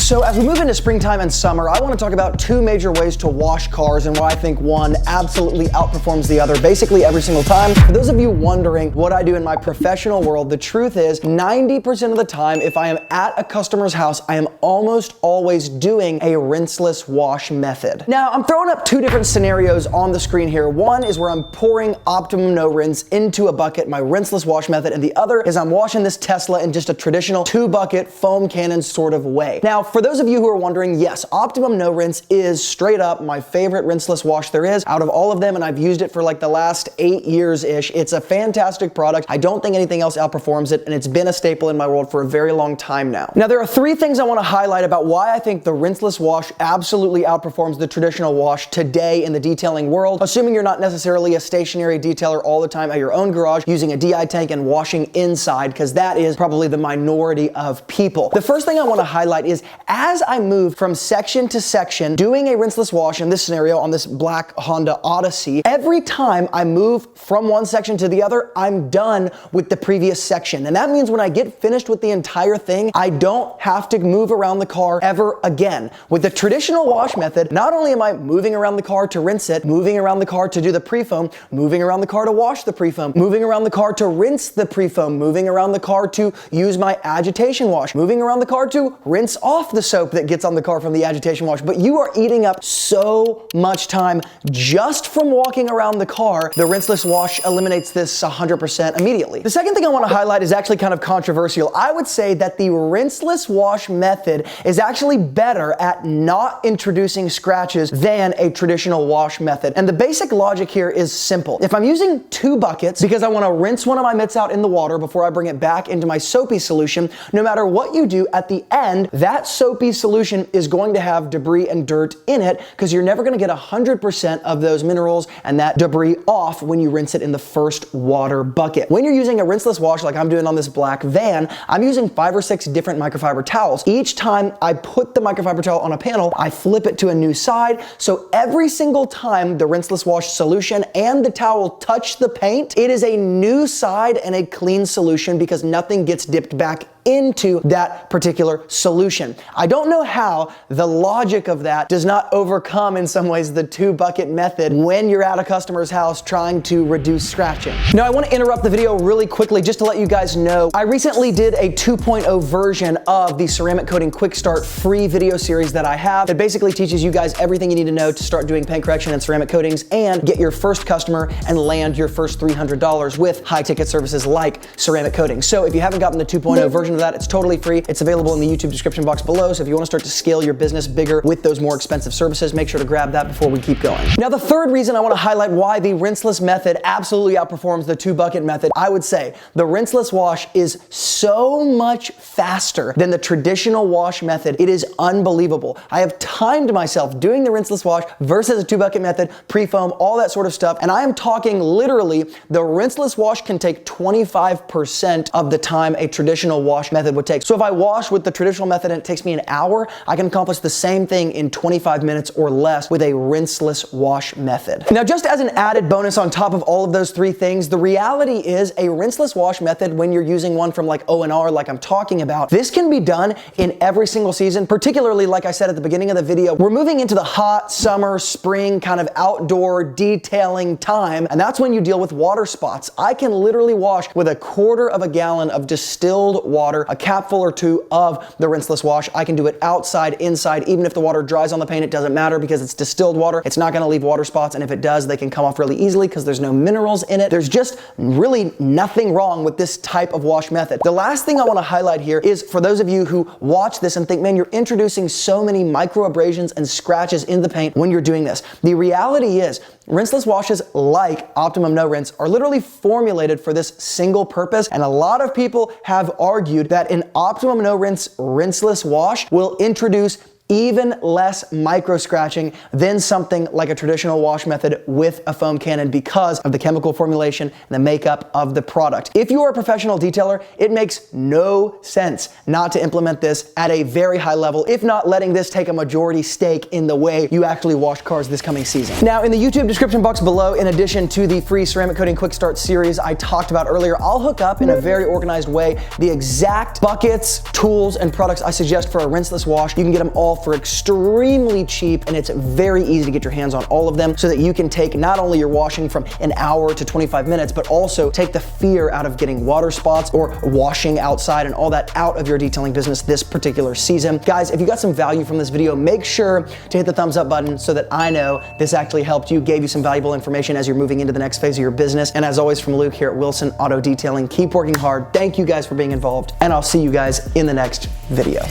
So as we move into springtime and summer, I want to talk about two major ways to wash cars and why I think one absolutely outperforms the other basically every single time. For those of you wondering what I do in my professional world, the truth is 90% of the time, if I am at a customer's house, I am almost always doing a rinseless wash method. Now, I'm throwing up two different scenarios on the screen here. One is where I'm pouring Optimum No Rinse into a bucket, my rinseless wash method, and the other is I'm washing this Tesla in just a traditional 2-bucket foam cannon sort of way. Now, for those of you who are wondering, yes, Optimum No Rinse is straight up my favorite rinseless wash there is out of all of them, and I've used it for like the last 8 years-ish. It's a fantastic product. I don't think anything else outperforms it, and it's been a staple in my world for a very long time now. Now, there are 3 things I want to highlight about why I think the rinseless wash absolutely outperforms the traditional wash today in the detailing world, assuming you're not necessarily a stationary detailer all the time at your own garage using a DI tank and washing inside, because that is probably the minority of people. The first thing I want to highlight is as I move from section to section doing a rinseless wash in this scenario on this black Honda Odyssey, every time I move from one section to the other, I'm done with the previous section. And that means when I get finished with the entire thing, I don't have to move around the car ever again. With the traditional wash method, not only am I moving around the car to rinse it, moving around the car to do the pre-foam, moving around the car to wash the pre-foam, moving around the car to rinse the pre-foam, moving around the car to use my agitation wash, moving around the car to rinse off the soap that gets on the car from the agitation wash. But you are eating up so much time just from walking around the car. The rinseless wash eliminates this 100% immediately. The second thing I want to highlight is actually kind of controversial. I would say that the rinseless wash method is actually better at not introducing scratches than a traditional wash method. And the basic logic here is simple. If I'm using 2 buckets because I want to rinse one of my mitts out in the water before I bring it back into my soapy solution, no matter what you do at the end, that soapy solution is going to have debris and dirt in it because you're never going to get 100% of those minerals and that debris off when you rinse it in the first water bucket. When you're using a rinseless wash like I'm doing on this black van, I'm using 5 or 6 different microfiber towels. Each time I put the microfiber towel on a panel, I flip it to a new side. So every single time the rinseless wash solution and the towel touch the paint, it is a new side and a clean solution because nothing gets dipped back into that particular solution. I don't know how the logic of that does not overcome in some ways the 2-bucket method when you're at a customer's house trying to reduce scratching. Now, I want to interrupt the video really quickly just to let you guys know I recently did a 2.0 version of the Ceramic Coating Quick Start free video series that I have that basically teaches you guys everything you need to know to start doing paint correction and ceramic coatings and get your first customer and land your first $300 with high ticket services like ceramic coating. So if you haven't gotten the 2.0 version of that, it's totally free. It's available in the YouTube description box below. So if you want to start to scale your business bigger with those more expensive services, make sure to grab that before we keep going. Now, the third reason I want to highlight why the rinseless method absolutely outperforms the 2-bucket method, I would say the rinseless wash is so much faster than the traditional wash method. It is unbelievable. I have timed myself doing the rinseless wash versus a 2-bucket method, pre-foam, all that sort of stuff. And I am talking literally the rinseless wash can take 25% of the time a traditional wash method would take. So if I wash with the traditional method and it takes me an hour, I can accomplish the same thing in 25 minutes or less with a rinseless wash method. Now, just as an added bonus on top of all of those 3 things, the reality is a rinseless wash method, when you're using one from like O&R like I'm talking about, this can be done in every single season, particularly like I said at the beginning of the video, we're moving into the hot summer, spring kind of outdoor detailing time, and that's when you deal with water spots. I can literally wash with 1/4 gallon of distilled water, a capful or 2 of the rinseless wash. I can do it outside, inside, even if the water dries on the paint, it doesn't matter because it's distilled water. It's not gonna leave water spots, and if it does, they can come off really easily because there's no minerals in it. There's just really nothing wrong with this type of wash method. The last thing I wanna highlight here is for those of you who watch this and think, man, you're introducing so many micro abrasions and scratches in the paint when you're doing this. The reality is, rinseless washes like Optimum No Rinse are literally formulated for this single purpose, and a lot of people have argued that an Optimum No Rinse rinseless wash will introduce even less micro scratching than something like a traditional wash method with a foam cannon because of the chemical formulation and the makeup of the product. If you are a professional detailer, it makes no sense not to implement this at a very high level, if not letting this take a majority stake in the way you actually wash cars this coming season. Now, in the YouTube description box below, in addition to the free ceramic coating quick start series I talked about earlier, I'll hook up in a very organized way the exact buckets, tools, and products I suggest for a rinseless wash. You can get them all for extremely cheap, and it's very easy to get your hands on all of them so that you can take not only your washing from an hour to 25 minutes, but also take the fear out of getting water spots or washing outside and all that out of your detailing business this particular season. Guys, if you got some value from this video, make sure to hit the thumbs up button so that I know this actually helped you, gave you some valuable information as you're moving into the next phase of your business. And as always, from Luke here at Wilson Auto Detailing, keep working hard. Thank you guys for being involved, and I'll see you guys in the next video.